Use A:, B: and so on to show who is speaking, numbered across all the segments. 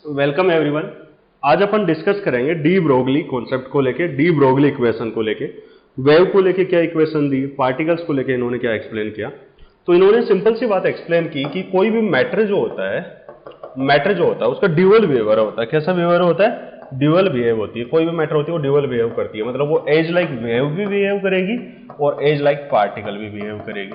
A: Welcome everyone. आज अपन discuss करेंगे de Broglie concept को लेके, डी ब्रोगली इक्वेशन को लेके, वेव को लेके क्या इक्वेशन दी, पार्टिकल्स को लेके इन्होंने क्या एक्सप्लेन किया। तो इन्होंने सिंपल सी बात एक्सप्लेन की कि कोई भी मैटर जो होता है उसका ड्यूअल बिहेवियर होता है। कैसा बिहेवियर होता है? ड्यूअल बिहेव होती है। कोई भी मैटर होती है वो ड्यूअल बिहेव करती है, मतलब वो एज लाइक वेव भी बिहेव करेगी और एज लाइक पार्टिकल भी बिहेव करेगी।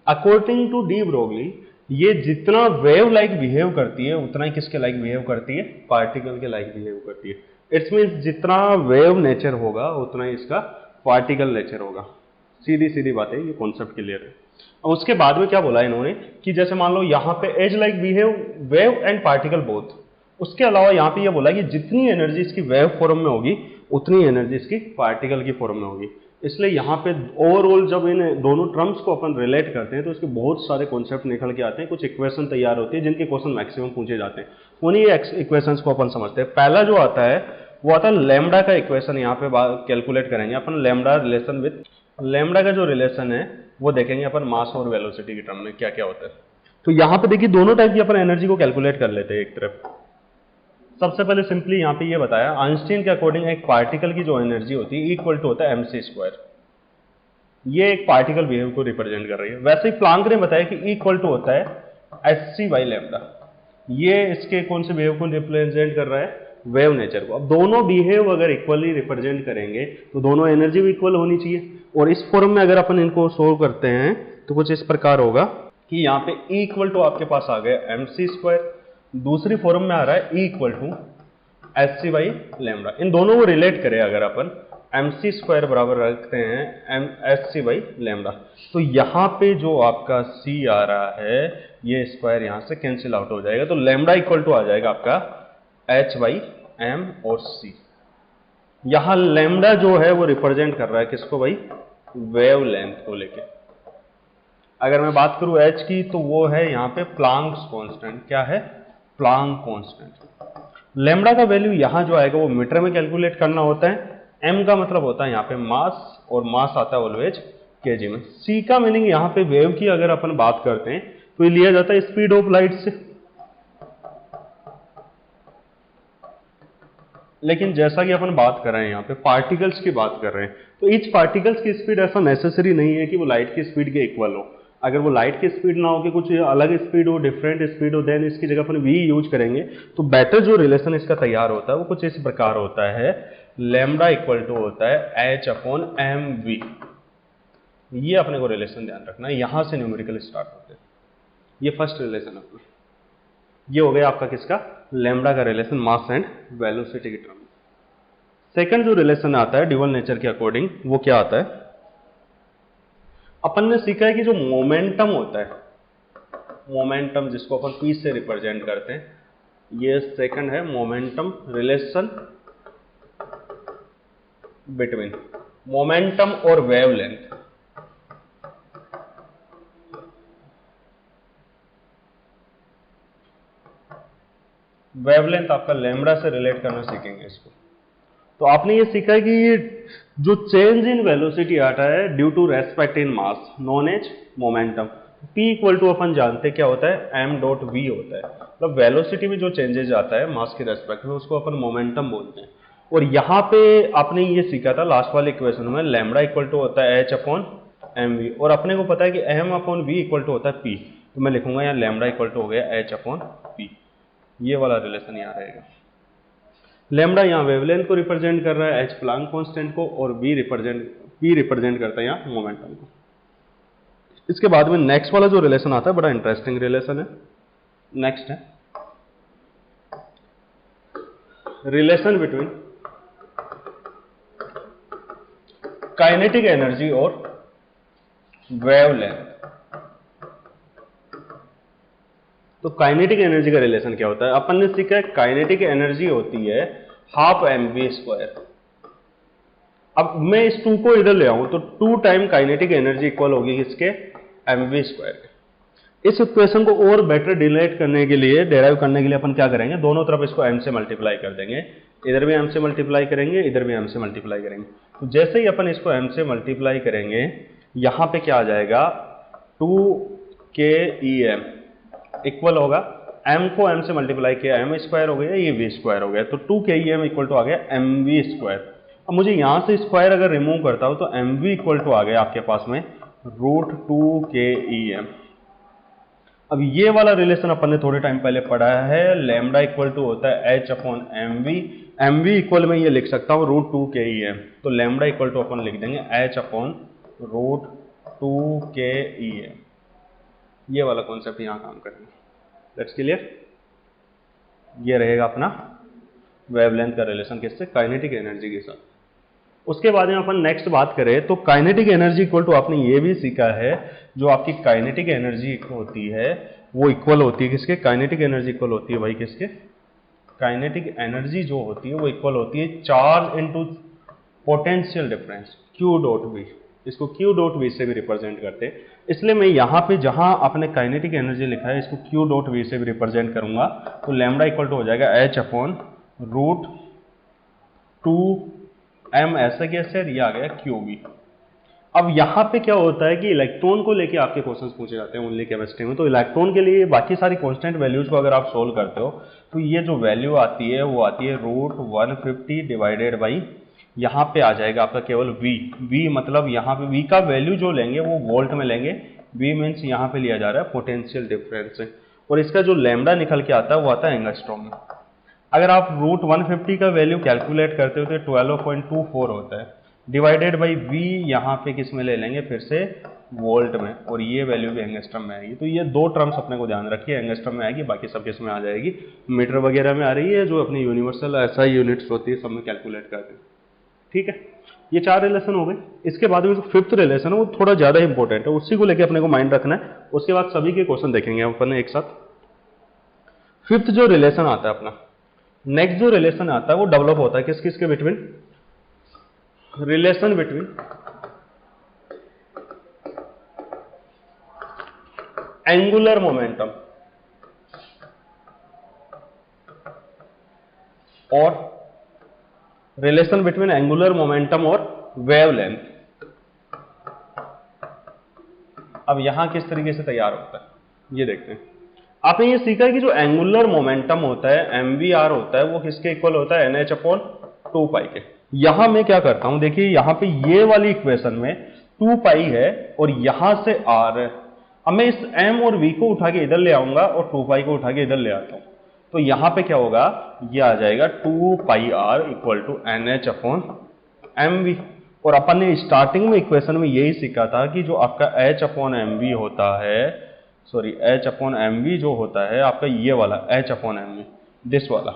A: अकॉर्डिंग टू डी ब्रोगली ये जितना वेव लाइक बिहेव करती है उतना ही किसके लाइक बिहेव करती है? पार्टिकल के लाइक बिहेव करती है। इट्स मीन्स जितना वेव नेचर होगा उतना ही इसका पार्टिकल नेचर होगा। सीधी सीधी बात है, ये कॉन्सेप्ट क्लियर है। और उसके बाद में क्या बोला इन्होंने कि जैसे मान लो यहाँ पे as like behave wave and particle both. उसके अलावा यहाँ पे ये बोला कि जितनी एनर्जी इसकी वेव फॉर्म में होगी उतनी एनर्जी इसकी पार्टिकल की फॉर्म में होगी। इसलिए यहाँ पे ओवरऑल जब इन दोनों टर्म्स को अपन रिलेट करते हैं तो इसके बहुत सारे कॉन्सेप्ट निकल के आते हैं, कुछ इक्वेशन तैयार होती है जिनके क्वेश्चन मैक्सिमम पूछे जाते हैं। उन्हीं इक्वेशंस को अपन समझते हैं। पहला जो आता है वो आता है लैम्डा का इक्वेशन। यहाँ पे कैलकुलेट करेंगे अपन लैम्डा रिलेशन विद लैम्डा का जो रिलेशन है वो देखेंगे अपन मास और वेलोसिटी के टर्म में क्या क्या होता है। तो यहाँ पे देखिए दोनों टाइप की अपन एनर्जी को कैलकुलेट कर लेते हैं। एक तरफ सबसे पहले सिंपली यहाँ पे ये बताया आइंस्टीन के अकॉर्डिंग एक पार्टिकल की जो एनर्जी होती है इक्वल टू होता है mc²। ये एक पार्टिकल बिहेव को रिप्रेजेंट कर रही है। वैसे ही प्लांक ने बताया कि इक्वल टू होता है hc/λ। ये इसके कौन से बिहेव को रिप्रेजेंट कर रहा है? वेव नेचर को। अब दोनों बिहेव अगर इक्वली रिप्रेजेंट करेंगे तो दोनों एनर्जी भी इक्वल होनी चाहिए। और इस फॉर्म में अगर अपन इनको सोल्व करते हैं तो कुछ इस प्रकार होगा कि यहाँ पे इक्वल टू आपके पास आ गया mc², दूसरी फॉर्म में आ रहा है इक्वल टू hc/λ। इन दोनों को रिलेट करें अगर अपन mc² बराबर रखते हैं hc/λ, तो यहाँ पे जो आपका c आ रहा है ये स्क्वायर यहाँ से कैंसिल आउट हो जाएगा। तो लैम्डा इक्वल टू आ जाएगा आपका h/m और c। यहाँ लैम्डा जो है वो रिप्रेजेंट कर रहा है किसको भाई? वेव लेंथ को लेके। अगर मैं बात करूं h की तो वो है यहाँ पे प्लांक्स कांस्टेंट। क्या है? Planck constant. लैम्डा का वैल्यू यहाँ जो आएगा वो मीटर में कैलकुलेट करना होता है। m का मतलब होता है यहाँ पे मास, और मास आता है ऑलवेज केजी में। c का मीनिंग यहाँ पे वेव की अगर अपन बात करते हैं तो ये लिया जाता है स्पीड ऑफ लाइट से। लेकिन जैसा कि अपन बात कर रहे हैं यहाँ पे पार्टिकल्स की बात कर रहे हैं, तो ईच पार्टिकल्स की स्पीड ऐसा नेसेसरी नहीं है कि वो लाइट की स्पीड के इक्वल हो। अगर वो लाइट की स्पीड ना हो कि कुछ अलग स्पीड हो, डिफरेंट स्पीड हो, देन इसकी जगह अपन v यूज करेंगे तो बेटर जो रिलेशन इसका तैयार होता है वो कुछ इस प्रकार होता है। लैम्डा इक्वल टू होता है h/mv। ये अपने को रिलेशन ध्यान रखना है। यहां से न्यूमेरिकल स्टार्ट होते हैं। ये फर्स्ट रिलेशन अपना, ये हो गया आपका किसका? लैम्डा का रिलेशन मास एंड वेलोसिटी के टर्म में। सेकंड जो रिलेशन आता है ड्यूअल नेचर के अकॉर्डिंग वो क्या आता है? अपन ने सीखा है कि जो मोमेंटम होता है, मोमेंटम जिसको अपन p से रिप्रेजेंट करते हैं, ये सेकंड है मोमेंटम रिलेशन बिटवीन मोमेंटम और वेवलेंथ। वेवलेंथ आपका लैम्डा से रिलेट करना सीखेंगे इसको। तो आपने ये सीखा है कि ये जो चेंज इन वेलोसिटी आता है due to respect in mass known as momentum. p equal to अपन जानते हैं क्या होता है? m.v होता है। मतलब वेलोसिटी में जो चेंजेज आता है मास के रेस्पेक्ट में उसको अपन मोमेंटम बोलते हैं। और यहाँ पे आपने ये सीखा था लास्ट वाले इक्वेशन में लैम्डा इक्वल टू होता है h/mv, और अपने को पता है कि m/v इक्वल टू होता है p। तो मैं लिखूंगा यहाँ लैम्डा इक्वल टू हो गया h/p। ये वाला रिलेशन यहाँ रहेगा। लैम्डा यहाँ वेवलेंथ को रिप्रेजेंट कर रहा है, h प्लांक कांस्टेंट को, और p रिप्रेजेंट करता है यहाँ मोमेंटम को। इसके बाद में नेक्स्ट वाला जो रिलेशन आता है बड़ा इंटरेस्टिंग रिलेशन है। नेक्स्ट है रिलेशन बिटवीन काइनेटिक एनर्जी और वेवलेंथ। तो काइनेटिक एनर्जी का रिलेशन क्या होता है? अपन ने सीखा है काइनेटिक एनर्जी होती है हाफ mv²। अब मैं इस 2 को इधर ले आऊं तो 2 टाइम काइनेटिक एनर्जी इक्वल होगी किसके? mv²। इस इक्वेशन को और बेटर डिराइव करने के लिए अपन क्या करेंगे? दोनों तरफ इसको m से मल्टीप्लाई कर देंगे। इधर भी m से मल्टीप्लाई करेंगे, इधर भी m से मल्टीप्लाई करेंगे। तो जैसे ही अपन इसको m से मल्टीप्लाई करेंगे यहां पे क्या आ जाएगा? 2 kEm इक्वल होगा m को m से मल्टीप्लाई किया m स्क्वायर हो गया, ये v स्क्वायर हो गया, तो 2 KEM इक्वल टू आ गया mv स्क्वायर। अब मुझे यहां से स्क्वायर अगर रिमूव करता हूं तो mv इक्वल टू आ गया आपके पास में √2 KEM। अब ये वाला रिलेशन अपन ने थोड़े टाइम पहले पढ़ा है, लैम्डा इक्वल टू होता है h upon mv, mv equal में ये लिख सकता हूँ √2 KEM, तो लैम्डा इक्वल टू अपन लिख देंगे h अपॉन √2 KEM। ये वाला कॉन्सेप्ट यहाँ काम करेंगे। That's clear. ये रहेगा अपना वेवलेंथ का रिलेशन किससे, काइनेटिक एनर्जी के साथ। उसके बाद में अपन नेक्स्ट बात करें तो काइनेटिक एनर्जी इक्वल टू आपने ये भी सीखा है, जो आपकी काइनेटिक एनर्जी होती है वो इक्वल होती है किसके, काइनेटिक एनर्जी इक्वल होती है भाई किसके, काइनेटिक एनर्जी जो होती है वो इक्वल होती है charge into potential difference Q dot V। इसको Q डॉट V से भी रिप्रेजेंट करते हैं, इसलिए मैं यहाँ पे जहां आपने काइनेटिक एनर्जी लिखा है इसको Q डॉट V से भी रिप्रेजेंट करूंगा, तो लैम्डा इक्वल टू हो जाएगा h अपॉन √2m ऐसे कैसे, ये आ गया QV। अब यहाँ पे क्या होता है कि इलेक्ट्रॉन को लेके आपके क्वेश्चंस पूछे जाते हैं ओनली केमिस्ट्री में, तो इलेक्ट्रॉन के लिए बाकी सारी कांस्टेंट वैल्यूज को अगर आप सोल्व करते हो तो ये जो वैल्यू आती है वो आती है √150 डिवाइडेड बाई, यहाँ पे आ जाएगा आपका केवल V मतलब यहाँ पे V का वैल्यू जो लेंगे वो वोल्ट में लेंगे, V मीन्स यहाँ पे लिया जा रहा है पोटेंशियल डिफरेंस से, और इसका जो लैम्डा निकल के आता है वो आता है एंगस्ट्रॉम में। अगर आप √150 का वैल्यू कैलकुलेट करते हो तो 12.24 होता है, डिवाइडेड बाई V यहाँ पे किस में ले लेंगे फिर से वोल्ट में, और ये वैल्यू भी एंगस्ट्रम में आएगी। तो ये दो टर्म्स अपने को ध्यान रखिए, एंगस्ट्रम में आएगी, बाकी सब किस में आ जाएगी, मीटर वगैरह में आ रही है, जो अपनी यूनिवर्सल ऐसा यूनिट्स होती है सब में कैलकुलेट करते हैं। ठीक है, ये 4 रिलेशन हो गए। इसके बाद में जो 5th रिलेशन है वो थोड़ा ज्यादा इंपॉर्टेंट है, उसी को लेकर अपने को माइंड रखना है। उसके बाद सभी के क्वेश्चन देखेंगे अपन एक साथ। 5th जो रिलेशन आता है अपना, नेक्स्ट जो रिलेशन आता है वो डेवलप होता है किस किस के between, relation between angular momentum और रिलेशन बिटवीन एंगुलर मोमेंटम और वेवलेंथ। अब यहां किस तरीके से तैयार होता है ये देखते हैं। आपने ये सीखा है कि जो एंगुलर मोमेंटम होता है mvr होता है वो किसके इक्वल होता है, nh अपॉन 2 पाई के। यहां मैं क्या करता हूं, देखिए यहां पे ये वाली इक्वेशन में 2 पाई है और यहां से r है। अब मैं इस m और v को उठा के इधर ले आऊंगा और 2 पाई को उठा के इधर ले आता हूं, तो यहां पे क्या होगा, ये आ जाएगा 2 pi r equal to nh upon mv। और अपन ने स्टार्टिंग में इक्वेशन में यही सीखा था कि जो आपका h अपॉन mv होता है, सॉरी h अपॉन mv जो होता है आपका ये वाला h अपॉन mv, दिस वाला,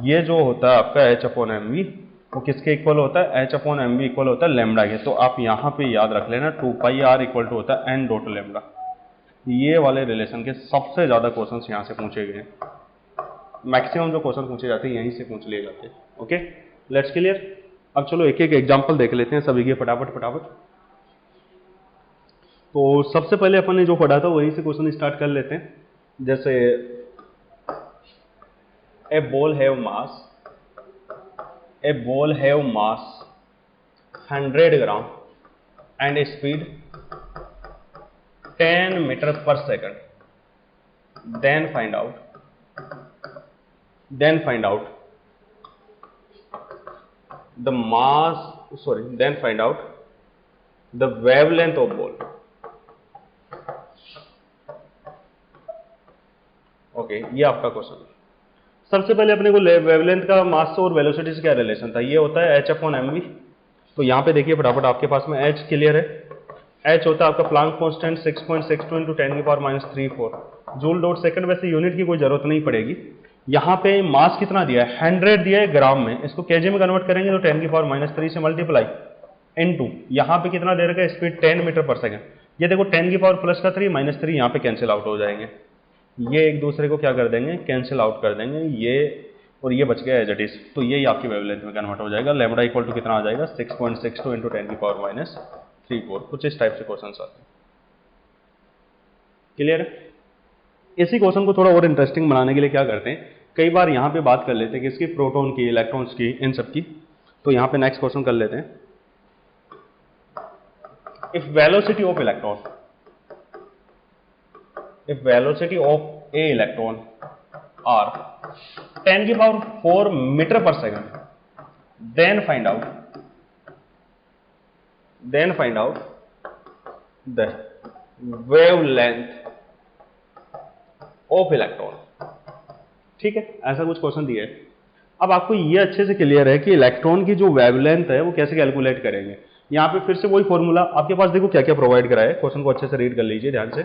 A: ये जो होता है आपका h अपॉन mv वो किसके इक्वल होता है, h अपॉन mv इक्वल होता है लैम्डा के। तो आप यहाँ पे याद रख लेना 2 पाई r इक्वल टू होता है n डॉट लैम्डा। ये वाले रिलेशन के सबसे ज्यादा क्वेश्चंस यहाँ से पूछे गए हैं, मैक्सिमम जो क्वेश्चन पूछे जाते हैं यहीं से पूछ लिए जाते हैं। Okay, let's clear. अब चलो एक एक एग्जांपल देख लेते हैं सभी के फटाफट फटाफट। तो सबसे पहले अपन ने जो पढ़ा था वहीं से क्वेश्चन स्टार्ट कर लेते हैं। जैसे a ball have mass 100 gram and speed 10 meter per second, then find out the mass, sorry, then find out the wavelength of ball. Okay, ये आपका क्वेश्चन है। सबसे पहले अपने को वेवलेंथ का मास और वेलोसिटी से क्या रिलेशन था, ये होता है h अपॉन mv। तो यहाँ पे देखिए फटाफट आपके पास में h क्लियर है, h होता है आपका प्लांक कांस्टेंट 6.62 इंटू 10 की पावर -34 जूल डॉट सेकंड। वैसे यूनिट की कोई जरूरत नहीं पड़ेगी। यहाँ पे मास कितना दिया है, 100 दिया है ग्राम में, इसको केजी में कन्वर्ट करेंगे तो 10 की पावर -3 से मल्टीप्लाई इनटू यहाँ पे कितना दे रखा है, स्पीड 10 मीटर पर सेकंड। ये देखो 10 की पावर प्लस का 3 -3 यहाँ पे कैंसिल आउट हो जाएंगे, ये एक दूसरे को क्या कर देंगे, कैंसिल आउट कर देंगे, ये और ये बच गया एज इट इज। तो यही आपकी वेवलेंथ में कन्वर्ट हो जाएगा। लैम्डा इक्वल टू कितना आ जाएगा, 6.62 इंटू 10 की पावर -34। कुछ इस टाइप से क्वेश्चन आते हैं। क्लियर है। इसी क्वेश्चन को थोड़ा और इंटरेस्टिंग बनाने के लिए क्या करते हैं, कई बार यहाँ पे बात कर लेते हैं किसकी, प्रोटॉन की, इलेक्ट्रॉन्स की, इन सब की। तो यहाँ पे नेक्स्ट क्वेश्चन कर लेते हैं। If velocity of electron r 10 की power 4 metre per second, then find out the wavelength of electron। ठीक है, ऐसा कुछ क्वेश्चन दिया है। अब आपको ये अच्छे से क्लियर है कि इलेक्ट्रॉन की जो वेवलेंथ है वो कैसे कैलकुलेट करेंगे। यहाँ पे फिर से वही फॉर्मूला आपके पास, देखो क्या क्या प्रोवाइड करा है, क्वेश्चन को अच्छे से रीड कर लीजिए ध्यान से।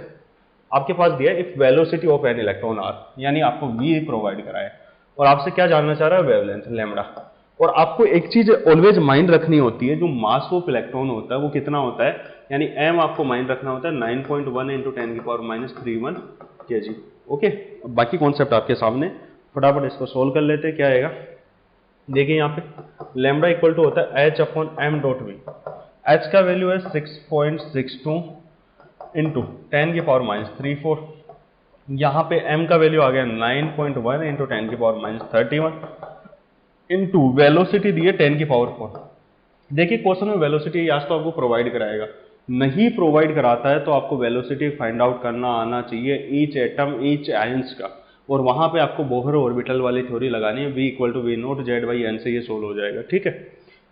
A: आपके पास दिया है if velocity of an electron r, यानी आपको वी प्रोवाइड करा है और आपसे क्या जानना चाह रहा है, वेवलेंथ लैम्डा। और आपको एक चीज ऑलवेज माइंड रखनी होती है, जो मास ऑफ इलेक्ट्रॉन होता है वो कितना होता है, यानी एम आपको माइंड रखना होता है 9.1 इंटू 10 की पावर -31 kg। ओके, बाकी कॉन्सेप्ट आपके सामने, फटाफट इसको सोल्व कर लेते हैं। क्या आएगा, देखिए यहाँ पे लैम्डा इक्वल टू होता है h upon m dot v. h का वैल्यू है 6.62 इंटू 10 की पावर -34। यहाँ पे m का वैल्यू आ गया 9.1 इंटू 10 की पावर -31 इंटू वेलोसिटी दी है 10 की पावर 4। देखिए क्वेश्चन में वेलोसिटी या तो आपको प्रोवाइड कराएगा, नहीं प्रोवाइड कराता है तो आपको वेलोसिटी फाइंड आउट करना आना चाहिए ईच एटम ईच आयंस का, और वहां पे आपको बोहर ऑर्बिटल वाली थ्योरी लगानी है, v equal to v naught z by n से ये सोल्व हो जाएगा। ठीक है,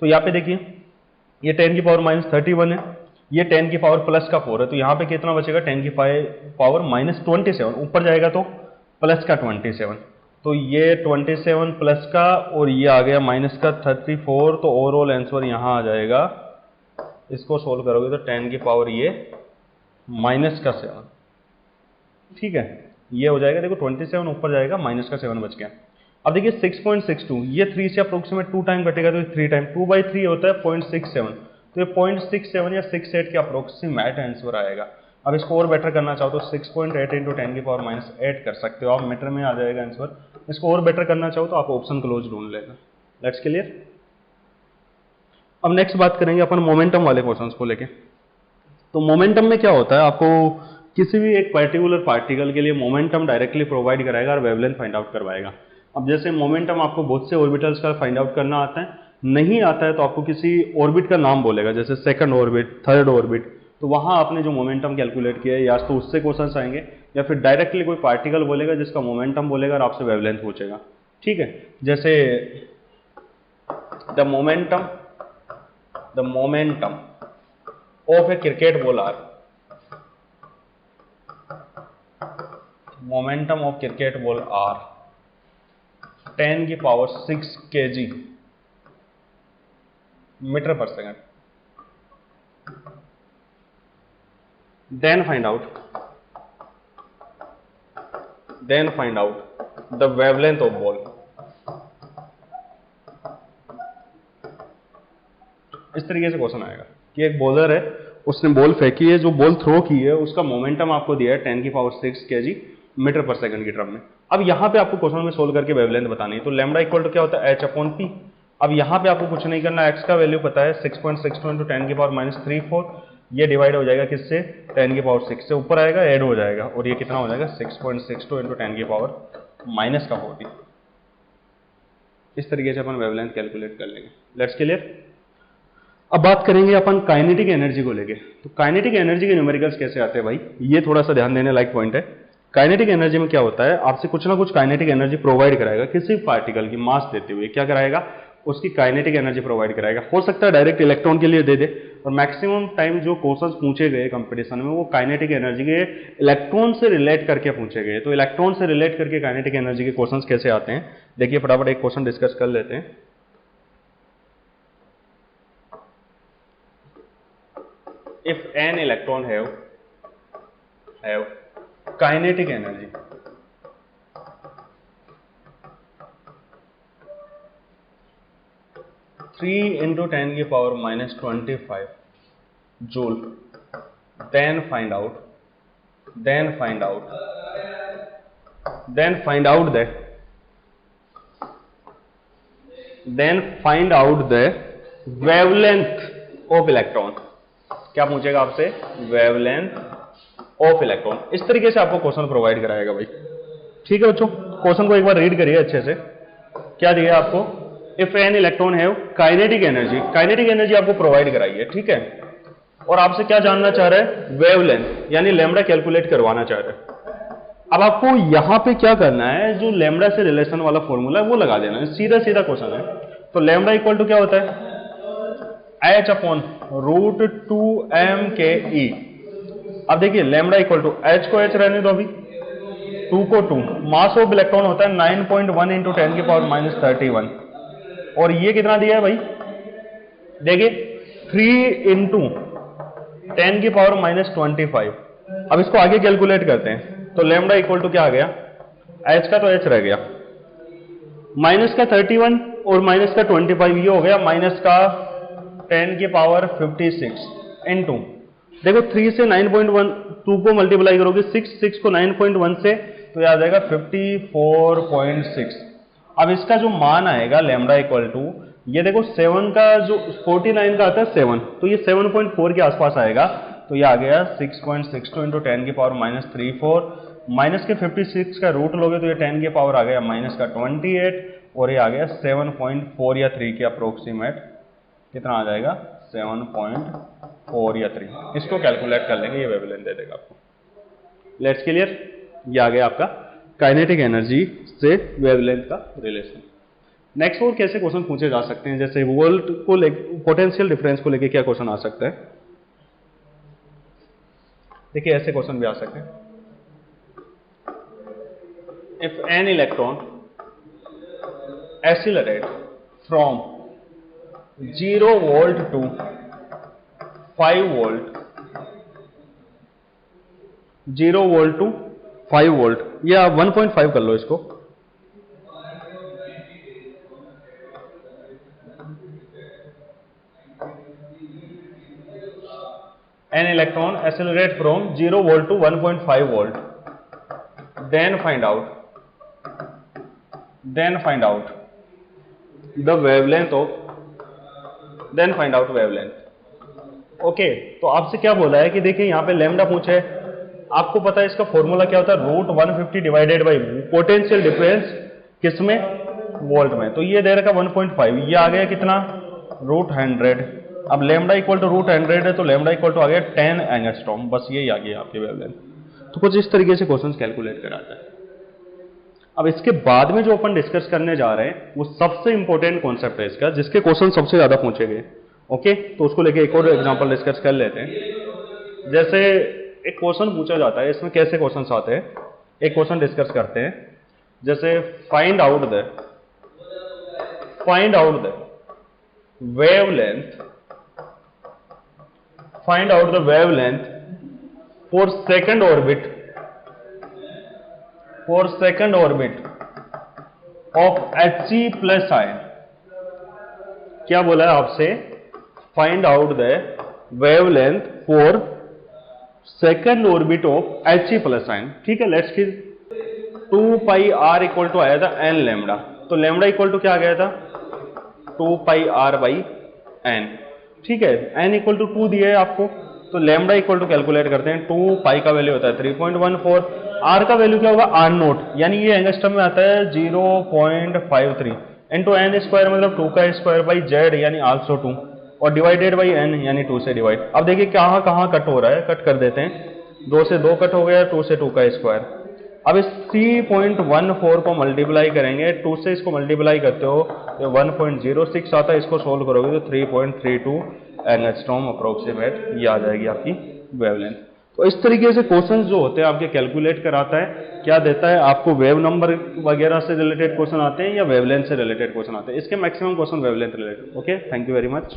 A: तो यहाँ पे देखिए ये 10 की पावर -31 है, ये 10 की पावर प्लस का 4 है, तो यहाँ पे कितना बचेगा, 10 की पावर -27, ऊपर जाएगा तो प्लस का 27, तो ये 27 प्लस का और ये आ गया माइनस का 34, तो ओवरऑल आंसर यहाँ आ जाएगा, इसको सोल्व करोगे तो 10 की पावर ये -7। ठीक है, ये हो जाएगा, देखो 27 ऊपर जाएगा, -7 बच गया। अब देखिए 6.62, ये 3 से अप्रोक्सीमेट 2 टाइम घटेगा तो 3 टाइम, 2/3 होता है 0.67, तो ये 0.67 या 68 के अप्रोक्सीमेट आंसर आएगा। अब इसको और बेटर करना चाहो तो 6.8 इंटू 10 की पावर -8 कर सकते हो आप, मीटर में आ जाएगा आंसर। इसको और बेटर करना चाहो तो आप ऑप्शन क्लोज ढूंढ लेगा। Let's clear. अब नेक्स्ट बात करेंगे अपन मोमेंटम वाले क्वेश्चंस को लेके। तो मोमेंटम में क्या होता है, आपको किसी भी एक पर्टिकुलर पार्टिकल के लिए मोमेंटम डायरेक्टली प्रोवाइड कराएगा और वेवलेंथ फाइंड आउट करवाएगा। अब जैसे मोमेंटम आपको बहुत से ऑर्बिटल्स का फाइंड आउट करना आता है, नहीं आता है तो आपको किसी ऑर्बिट का नाम बोलेगा, जैसे सेकंड ऑर्बिट, थर्ड ऑर्बिट, तो वहां आपने जो मोमेंटम कैलकुलेट किया है या तो उससे क्वेश्चंस आएंगे या फिर डायरेक्टली कोई पार्टिकल बोलेगा जिसका मोमेंटम बोलेगा और आपसे वेवलेंथ पूछेगा। ठीक है, जैसे the momentum of a cricket ball are, momentum of cricket ball are 10 की power 6 kg metre per second. then find out the wavelength of ball। इस तरीके से क्वेश्चन आएगा कि एक बॉलर है, उसने बॉल फेंकी है, जो बॉल थ्रो की है उसका मोमेंटम आपको दिया है 10 की power 6 kg metre per second की टर्म में। अब यहाँ पे आपको क्वेश्चन में सोल्व करके वेवलेंथ बतानी है, तो लैम्डा इक्वल टू क्या होता है, h अपॉन p। अब यहाँ पे आपको कुछ नहीं करना, x का वैल्यू पता है 6.62 इंटू 10 की पावर -34, ये डिवाइड हो जाएगा किससे, 10 की पावर 6 से, ऊपर आएगा ऐड हो जाएगा और ये कितना हो जाएगा 6.62 इंटू 10 की पावर -40। इस तरीके से अपन वेवलेंथ कैलकुलेट कर लेंगे। Let's clear. अब बात करेंगे अपन काइनेटिक एनर्जी को लेके। तो काइनेटिक एनर्जी के न्यूमेरिकल्स कैसे आते हैं भाई, ये थोड़ा सा ध्यान देने लायक पॉइंट है। काइनेटिक एनर्जी में क्या होता है, आपसे कुछ ना कुछ काइनेटिक एनर्जी प्रोवाइड कराएगा, किसी पार्टिकल की मास देते हुए क्या कराएगा, उसकी काइनेटिक एनर्जी प्रोवाइड कराएगा। हो सकता है डायरेक्ट इलेक्ट्रॉन के लिए दे दे, और मैक्सिमम टाइम जो क्वेश्चंस पूछे गए कंपटीशन में वो काइनेटिक एनर्जी के इलेक्ट्रॉन से रिलेट करके पूछे गए। तो इलेक्ट्रॉन से रिलेट करके काइनेटिक एनर्जी के क्वेश्चंस कैसे आते हैं, देखिए फटाफट एक क्वेश्चन डिस्कस कर लेते हैं। If an electron have kinetic energy, into 10 की power -25 joule, then find out the wavelength of electron। क्या पूछेगा आपसे, वेवलेंथ ऑफ इलेक्ट्रॉन। इस तरीके से आपको क्वेश्चन प्रोवाइड कराएगा भाई। ठीक है बच्चों, क्वेश्चन को एक बार रीड करिए अच्छे से। क्या दिया आपको, if an electron have kinetic energy आपको प्रोवाइड कराई है। ठीक है, और आपसे क्या जानना चाह रहा है, वेवलेंथ, यानी लैम्डा कैलकुलेट करवाना चाह रहा है। अब आपको यहां पे क्या करना है, जो लैम्बडा से रिलेशन वाला फॉर्मूला है वो लगा देना है, सीधा सीधा क्वेश्चन है। तो लैम्बडा इक्वल टू क्या होता है, h अपॉन रूट 2m के ई। अब देखिए लैम्बडा इक्वल टू h को h रहने दो, अभी 2 को 2, मास ऑफ इलेक्ट्रॉन होता है 9.1 इंटू 10 की पावर माइनस 31, और ये कितना दिया है भाई, देखिए 3 इंटू 10 की पावर माइनस 25। अब इसको आगे कैलकुलेट करते हैं, तो लैम्बडा इक्वल टू क्या आ गया, h का तो h रह गया, माइनस का 31 और माइनस का 25, ये हो गया माइनस का 10 की पावर 56 इंटू, देखो 3 से 9.1, 2 को मल्टीप्लाई करोगे 6 को 9.1 से, तो याद आएगा 54.6। अब इसका जो मान आएगा लैम्बडा इक्वल टू, ये देखो 7 का जो 49 का आता है 7, तो ये 7.4 के आसपास आएगा, तो ये आ गया 6.62 इंटू 10 की पावर माइनस 34, माइनस के 56 का रूट लोगे तो ये 10 की पावर आ गया माइनस का 28, और ये आ गया 7.4 या 3 के अप्रोक्सीमेट, कितना आ जाएगा 7.4 या 3। इसको कैलकुलेट कर लेंगे, ये वेवलेंथ दे देगा आपको। लेट्स क्लियर, ये आ गया आपका काइनेटिक एनर्जी से वेवलेंथ का रिलेशन। नेक्स्ट और कैसे क्वेश्चन पूछे जा सकते हैं, जैसे वोल्ट को लेके पोटेंशियल डिफरेंस को लेके क्या क्वेश्चन आ सकता है, देखिए ऐसे क्वेश्चन भी आ सकते हैं। If an electron accelerate from 0 volt to 5 volt, 0 volt to 5 volt, या 1.5 कर लो इसको, an electron accelerate from 0 volt to 1.5 volt, then find out the wavelength of, then find out wavelength। Okay, तो आपसे क्या बोला है कि देखिए यहाँ पे लैम्बडा पूछा है, आपको पता है इसका फॉर्मूला क्या होता है, root 150 divided by potential difference किसमें, वोल्ट में, तो ये दे रखा 1.5, ये आ गया कितना रूट 100। अब लैम्बडा इक्वल टू रूट 100 है, तो लैम्बडा इक्वल टू आ गया 10 एंगस्ट्रॉम, बस यही आ गया आपकी वेवलेंथ। तो कुछ इस तरीके से क्वेश्चंस कैलकुलेट कराता है। अब इसके बाद में जो अपन डिस्कस करने जा रहे हैं वो सबसे इंपॉर्टेंट कॉन्सेप्ट है इसका, जिसके क्वेश्चन सबसे ज्यादा पूछे गए। ओके, तो उसको लेके एक और एग्जांपल डिस्कस कर लेते हैं। जैसे एक क्वेश्चन पूछा जाता है, इसमें कैसे क्वेश्चंस आते हैं, एक क्वेश्चन डिस्कस करते हैं। जैसे find out the wavelength, find out the wavelength for second orbit of Hg plus ion। क्या बोला है आपसे, find out the wavelength for second orbit of Hg plus ion. ठीक है, let's keep 2 pi r equal to आया था n lambda, तो lambda equal to क्या आ गया था 2 पाई r बाई n। ठीक है, n इक्वल टू 2 दिया है आपको, तो लैम्बडा इक्वल टू कैलकुलेट करते हैं, 2 पाई का वैल्यू होता है 3.14, r का वैल्यू क्या होगा r नोट, यानी ये एंगस्ट्रम में आता है 0.53 इंटू n स्क्वायर मतलब 2 का स्क्वायर बाई z यानी आल्सो 2, और डिवाइडेड बाई n यानी 2 से डिवाइड। अब देखिए कहां कहां कट हो रहा है, कट कर देते हैं, 2 से 2 कट हो गया, 2 से 2 का स्क्वायर। अब इस 3.14 को मल्टीप्लाई करेंगे, 2 से इसको मल्टीप्लाई करते हो तो 1.06 आता है, इसको सोल्व करोगे तो 3.32 एंगस्ट्रॉम अप्रोक्सीमेट ये आ जाएगी आपकी वेवलेंथ। तो इस तरीके से क्वेश्चंस जो होते हैं आपके कैलकुलेट कराता है, क्या देता है आपको, वेव नंबर वगैरह से रिलेटेड क्वेश्चन आते हैं या वेवलेंथ से रिलेटेड क्वेश्चन आते हैं। इसके maximum question wavelength related. Okay, thank you very much.